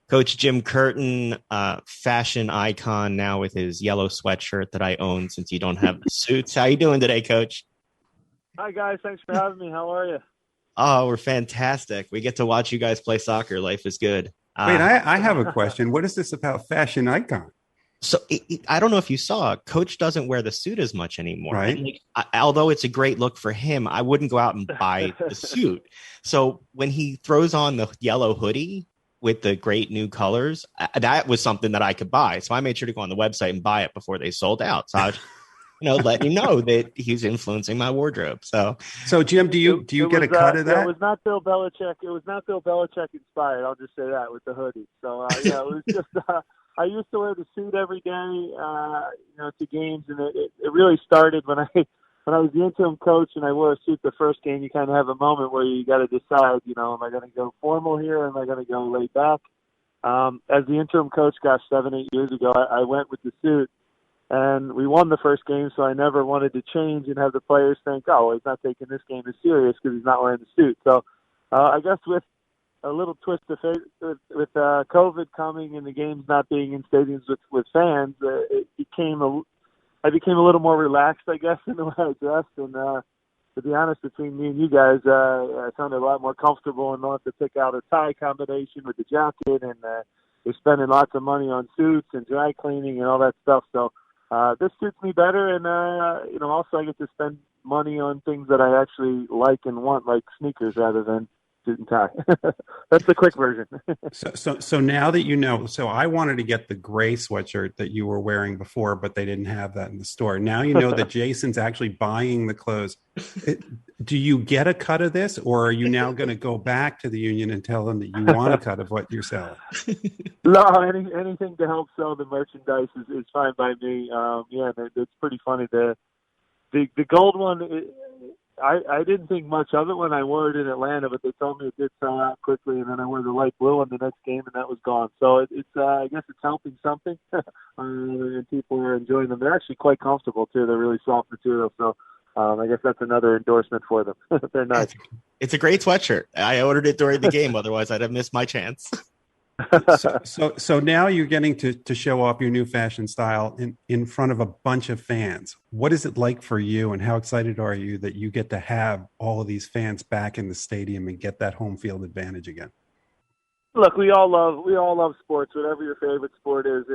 Coach Jim Curtin, fashion icon now with his yellow sweatshirt that I own since you don't have the suits. How you doing today, Coach? Hi, guys. Thanks for having me. How are you? Oh, we're fantastic. We get to watch you guys play soccer. Life is good. Wait, I have a question. What is this about fashion icon? So I don't know if you saw, Coach doesn't wear the suit as much anymore. Right. And although it's a great look for him, I wouldn't go out and buy the suit. So when he throws on the yellow hoodie with the great new colors, that was something that I could buy. So I made sure to go on the website and buy it before they sold out. So I was, letting you know that he's influencing my wardrobe. So Jim, do you get a cut of that? It was not Bill Belichick. It was not Bill Belichick inspired. I'll just say that with the hoodie. So it was just. I used to wear the suit every day, to games, and it really started when I was the interim coach and I wore a suit the first game. You kind of have a moment where you got to decide, am I going to go formal here, or am I going to go laid back? As the interim coach, 7-8 years ago, I went with the suit, and we won the first game, so I never wanted to change and have the players think, oh, he's not taking this game as serious because he's not wearing the suit. So I guess with a little twist of fate with COVID coming and the games not being in stadiums with fans, I became a little more relaxed, I guess, in the way I dressed. And to be honest, between me and you guys, I found it a lot more comfortable and not to pick out a tie combination with the jacket. And we're spending lots of money on suits and dry cleaning and all that stuff. So this suits me better. And, also I get to spend money on things that I actually like and want, like sneakers rather than suit and tie. That's the quick version. So now that so I wanted to get the gray sweatshirt that you were wearing before, but they didn't have that in the store. Now you know that Jason's actually buying the clothes. Do you get a cut of this, or are you now going to go back to the union and tell them that you want a cut of what you're selling? No, anything to help sell the merchandise is fine by me. It's pretty funny. The gold one, I didn't think much of it when I wore it in Atlanta, but they told me it did sell out quickly, and then I wore the light blue on the next game, and that was gone. So I guess it's helping something, and people are enjoying them. They're actually quite comfortable, too. They're really soft material, so I guess that's another endorsement for them. They're nice. It's a great sweatshirt. I ordered it during the game, otherwise I'd have missed my chance. So now you're getting to show off your new fashion style in front of a bunch of fans. What is it like for you, and how excited are you that you get to have all of these fans back in the stadium and get that home field advantage again? Look, we all love sports, whatever your favorite sport is,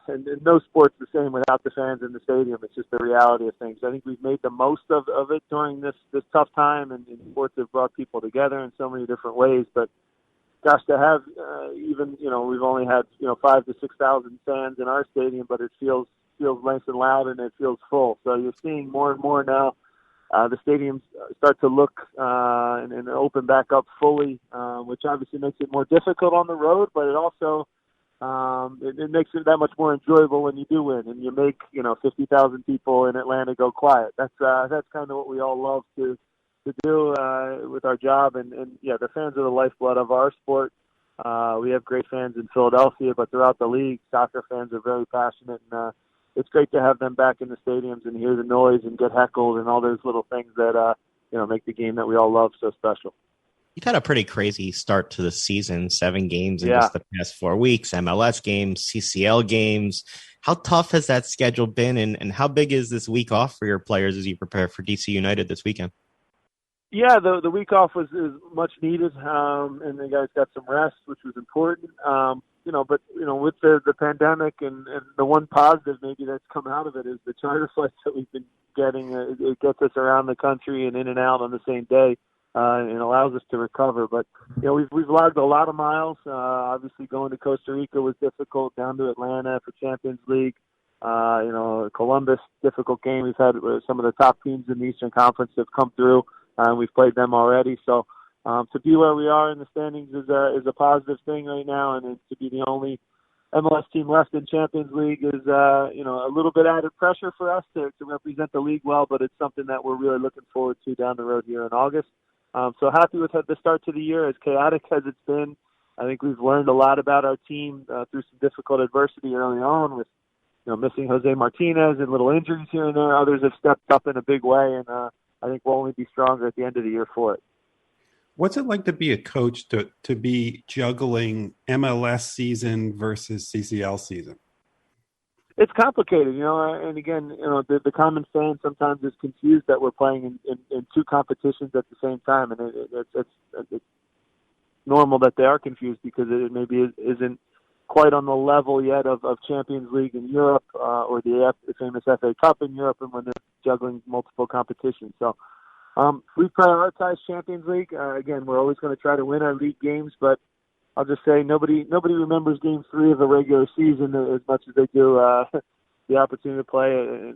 and no sport's the same without the fans in the stadium. It's just the reality of things. I think we've made the most of it during this tough time, and sports have brought people together in so many different ways, but gosh, to have we've only had 5,000 to 6,000 fans in our stadium, but it feels nice and loud, and it feels full. So you're seeing more and more now. The stadiums start to look and open back up fully, which obviously makes it more difficult on the road, but it also it makes it that much more enjoyable when you do win and you make 50,000 people in Atlanta go quiet. That's kind of what we all love to do with our job, and the fans are the lifeblood of our sport. We have great fans in Philadelphia, but throughout the league, soccer fans are very passionate, and it's great to have them back in the stadiums and hear the noise and get heckled and all those little things that make the game that we all love so special. You've had a pretty crazy start to the season, 7 games in just the past 4 weeks, MLS games, CCL games. How tough has that schedule been, and how big is this week off for your players as you prepare for DC United this weekend? Yeah, the week off is much needed, and the guys got some rest, which was important. But with the pandemic and the one positive maybe that's come out of it is the charter flights that we've been getting. It gets us around the country and in and out on the same day, and allows us to recover. But we've logged a lot of miles. Obviously, going to Costa Rica was difficult. Down to Atlanta for Champions League. Columbus, difficult game. We've had some of the top teams in the Eastern Conference have come through. We've played them already, so to be where we are in the standings is a positive thing right now, and to be the only MLS team left in Champions League is a little bit added pressure for us to represent the league well, but it's something that we're really looking forward to down the road here in August. So happy with the start to the year, as chaotic as it's been. I think we've learned a lot about our team through some difficult adversity early on with missing Jose Martinez and little injuries here and there. Others have stepped up in a big way, and I think we'll only be stronger at the end of the year for it. What's it like to be a coach to be juggling MLS season versus CCL season? It's complicated, and again, the common fan sometimes is confused that we're playing in two competitions at the same time, and it's normal that they are confused because it maybe isn't quite on the level yet of Champions League in Europe or the famous FA Cup in Europe, and when they're juggling multiple competitions. So we prioritize Champions League. Again, we're always going to try to win our league games, but I'll just say nobody remembers Game 3 of the regular season as much as they do the opportunity to play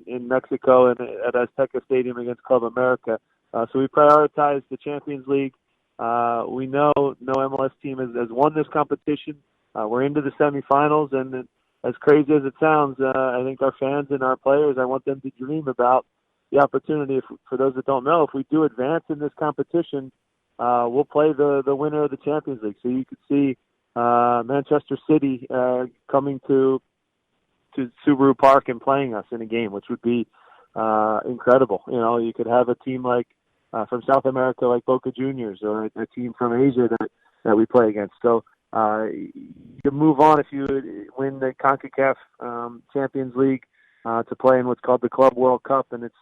in Mexico and at Azteca Stadium against Club America. So we prioritize the Champions League. We know no MLS team has won this competition. We're into the semifinals, and as crazy as it sounds, I think our fans and our players, I want them to dream about the opportunity. For those that don't know, if we do advance in this competition, we'll play the winner of the Champions League. So you could see Manchester City coming to Subaru Park and playing us in a game, which would be incredible. You could have a team like from South America, like Boca Juniors, or a team from Asia that we play against. So you move on if you win the CONCACAF Champions League to play in what's called the Club World Cup, and it's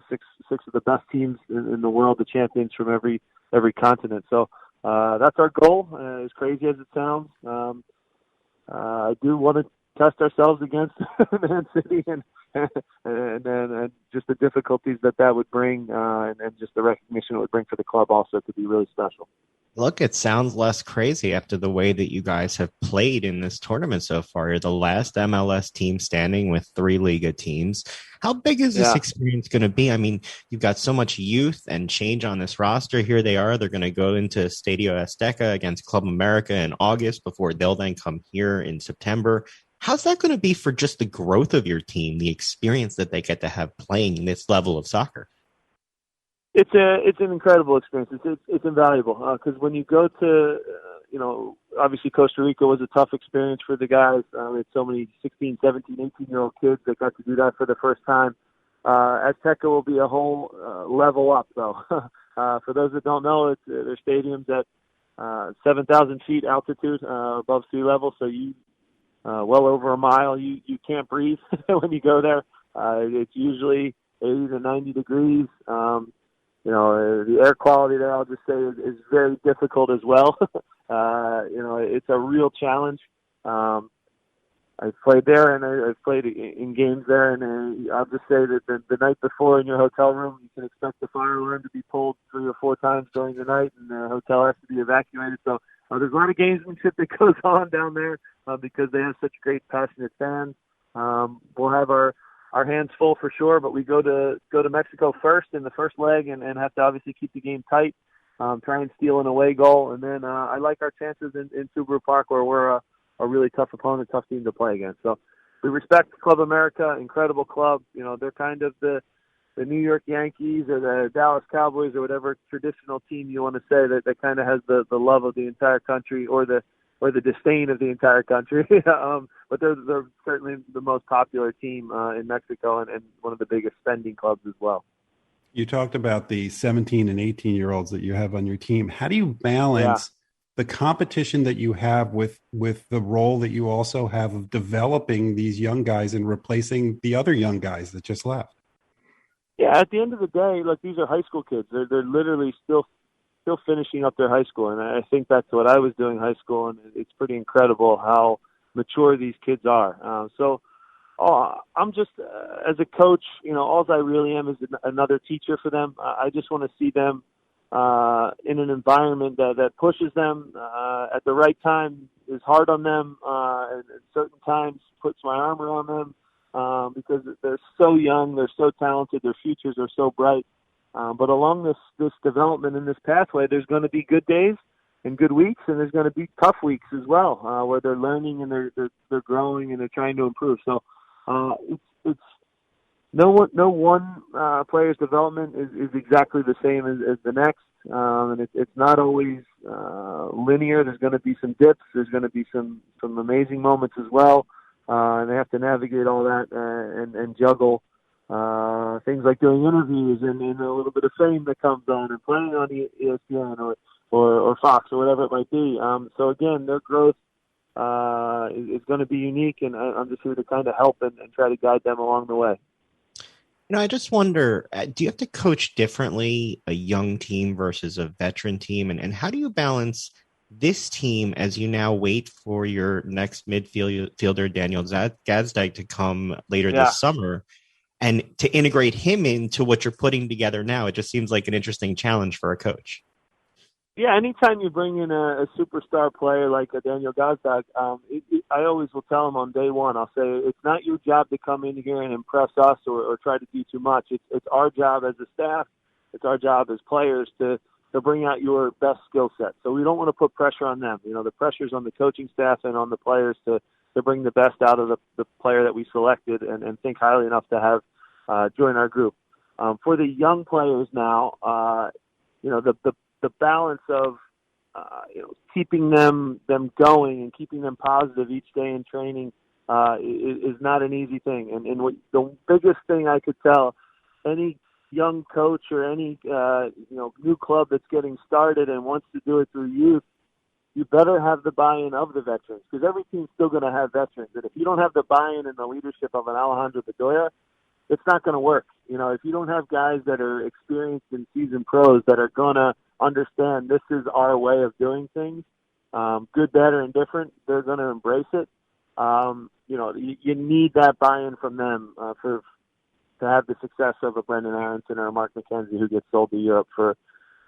six of the best teams in the world, the champions from every continent. So that's our goal. As crazy as it sounds, I do want to test ourselves against Man City and just the difficulties that would bring, and just the recognition it would bring for the club also to be really special. Look, it sounds less crazy after the way that you guys have played in this tournament so far. You're the last MLS team standing with 3 Liga teams. How big is this experience going to be? I mean, you've got so much youth and change on this roster. Here they are. They're going to go into Estadio Azteca against Club America in August before they'll then come here in September. How's that going to be for just the growth of your team, the experience that they get to have playing this level of soccer? It's an incredible experience. It's invaluable because when you go to, obviously Costa Rica was a tough experience for the guys. It's so many 16, 17, 18-year-old kids that got to do that for the first time. Azteca will be a whole level up, though. For those that don't know, their stadium's at 7,000 feet altitude above sea level, so you well over a mile. You can't breathe when you go there. It's usually 80 to 90 degrees. The air quality there, I'll just say, is very difficult as well. It's a real challenge. I've played there, and I've played in games there, and I'll just say that the night before in your hotel room, you can expect the fire alarm to be pulled 3 or 4 times during the night, and the hotel has to be evacuated. So there's a lot of gamesmanship that goes on down there because they have such great, passionate fans. We'll have our hands full for sure, but we go to Mexico first in the first leg and have to obviously keep the game tight, try and steal an away goal. And then I like our chances in Subaru Park where we're a really tough opponent, tough team to play against. So we respect Club America, incredible club. They're kind of the New York Yankees or the Dallas Cowboys or whatever traditional team you want to say that kind of has the love of the entire country or the disdain of the entire country. But they're certainly the most popular team in Mexico and one of the biggest spending clubs as well. You talked about the 17 and 18-year-olds that you have on your team. How do you balance the competition that you have with the role that you also have of developing these young guys and replacing the other young guys that just left? Yeah, at the end of the day, look, these are high school kids. They're literally still finishing up their high school, and I think that's what I was doing in high school, and it's pretty incredible how mature these kids are. I'm just, as a coach, all I really am is another teacher for them. I just want to see them in an environment that pushes them at the right time, is hard on them, and at certain times puts my arm around them because they're so young, they're so talented, their futures are so bright. But along this development in this pathway, there's going to be good days and good weeks, and there's going to be tough weeks as well, where they're learning and they're growing and they're trying to improve. So it's no one player's development is exactly the same as the next, and it's not always linear. There's going to be some dips. There's going to be some amazing moments as well, and they have to navigate all that and juggle. Things like doing interviews and a little bit of fame that comes on and playing on ESPN or Fox or whatever it might be. So again, their growth is going to be unique, and I'm just here to kind of help and try to guide them along the way. I just wonder, do you have to coach differently a young team versus a veteran team? And how do you balance this team as you now wait for your next midfielder, Daniel Gazdijk, to come later this summer, and to integrate him into what you're putting together now? It just seems like an interesting challenge for a coach. Yeah, anytime you bring in a superstar player like a Daniel Gazdijk, I always will tell him on day one, I'll say, it's not your job to come in here and impress us or try to do too much. It's our job as a staff, it's our job as players to bring out your best skill set. So we don't want to put pressure on them. The pressure's on the coaching staff and on the players to bring the best out of the player that we selected and think highly enough to have join our group. For the young players now, the balance of keeping them going and keeping them positive each day in training is not an easy thing. And the biggest thing I could tell any young coach or any new club that's getting started and wants to do it through youth, you better have the buy-in of the veterans, because every team's still going to have veterans. And if you don't have the buy-in and the leadership of an Alejandro Bedoya, it's not going to work. If you don't have guys that are experienced and seasoned pros that are going to understand this is our way of doing things, good, bad, or indifferent, they're going to embrace it. You need that buy-in from them to have the success of a Brendan Aronson or a Mark McKenzie who gets sold to Europe for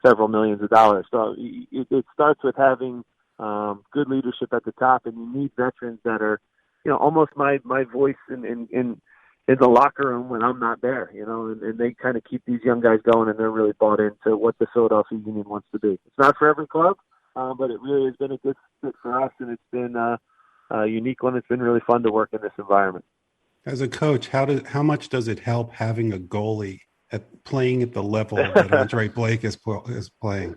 several millions of dollars. So it starts with having good leadership at the top, and you need veterans that are, almost my voice in the locker room when I'm not there, and they kind of keep these young guys going, and they're really bought into what the Philadelphia Union wants to be. It's not for every club, but it really has been a good fit for us, and it's been a unique one. It's been really fun to work in this environment. As a coach, how much does it help having a goalie playing at the level that Andre Blake is playing?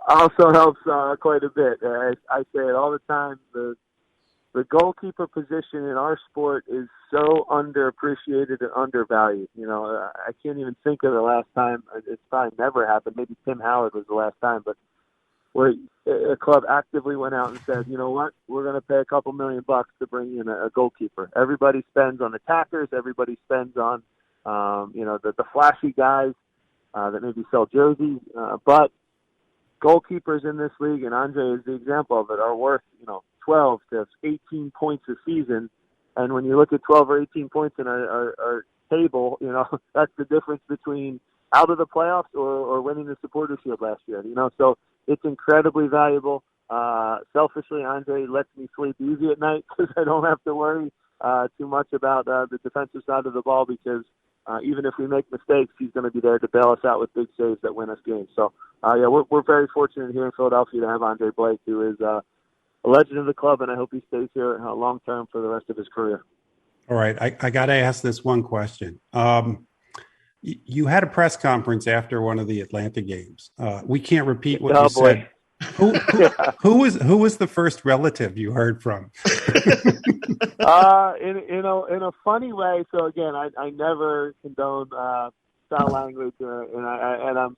Also helps quite a bit. I say it all the time. The goalkeeper position in our sport is so underappreciated and undervalued. I can't even think of the last time. It's probably never happened. Maybe Tim Howard was the last time, but where a club actively went out and said, you know what, we're going to pay a couple $1 million to bring in a goalkeeper. Everybody spends on attackers. Everybody spends on, the flashy guys that maybe sell jerseys. But goalkeepers in this league, and Andre is the example of it, are worth, 12 to 18 points a season. And when you look at 12 or 18 points in our table, that's the difference between out of the playoffs or winning the Supporters Shield last year. So it's incredibly valuable. Selfishly, Andre lets me sleep easy at night because I don't have to worry too much about the defensive side of the ball, because even if we make mistakes, he's going to be there to bail us out with big saves that win us games. So, we're very fortunate here in Philadelphia to have Andre Blake, who is a legend of the club, and I hope he stays here long-term for the rest of his career. All right. I got to ask this one question. You had a press conference after one of the Atlanta games. We can't repeat what you said. Who was the first relative you heard from? In a funny way. So again, I never condone foul language, and I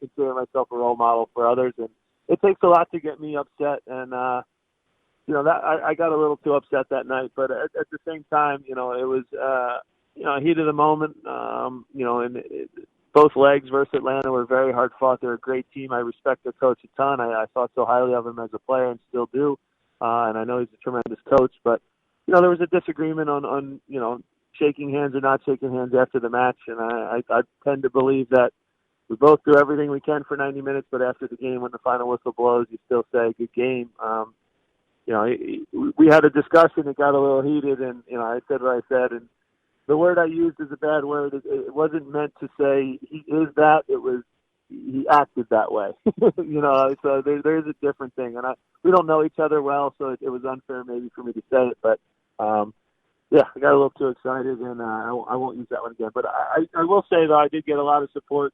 consider myself a role model for others, and it takes a lot to get me upset, and that I got a little too upset that night. But at the same time, it was heat of the moment. Both legs versus Atlanta were very hard fought. They're a great team. I respect their coach a ton. I thought so highly of him as a player and still do. And I know he's a tremendous coach. But, there was a disagreement on shaking hands or not shaking hands after the match. And I tend to believe that we both do everything we can for 90 minutes, but after the game, when the final whistle blows, you still say, good game. We had a discussion. It got a little heated, and, I said what I said. And the word I used is a bad word. It wasn't meant to say he is that. It was he acted that way. So there's a different thing. And we don't know each other well, so it was unfair maybe for me to say it. But, I got a little too excited, and I won't use that one again. But I will say, though, I did get a lot of support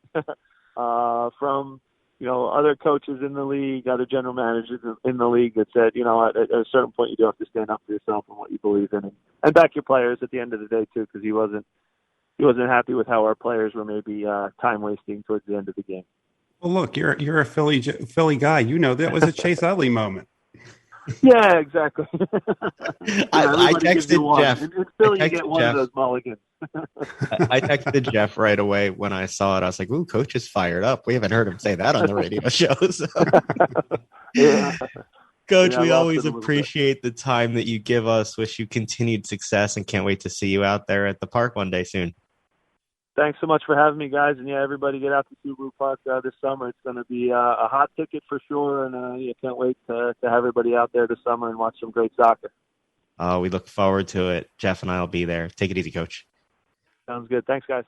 from, other coaches in the league, other general managers in the league that said, at a certain point you do have to stand up for yourself and what you believe in, and back your players at the end of the day too, because he wasn't happy with how our players were maybe time wasting towards the end of the game. Well, look, you're a Philly guy. You know that was a Chase Utley moment. Yeah, exactly. I gives you texted one. Jeff. In Philly, I you get texted one Jeff. of those mulligans. I texted Jeff right away when I saw it. I was like, "Ooh, Coach is fired up. We haven't heard him say that on the radio show." So. Yeah. Coach, Yeah, I we lost always it a little bit. appreciate the time that you give us. Wish you continued success and can't wait to see you out there at the park one day soon. Thanks so much for having me, guys. And yeah, everybody get out to Subaru Park this summer. It's going to be a hot ticket for sure. And yeah, can't wait to have everybody out there this summer and watch some great soccer. We look forward to it. Jeff and I will be there. Take it easy, Coach. Sounds good. Thanks, guys.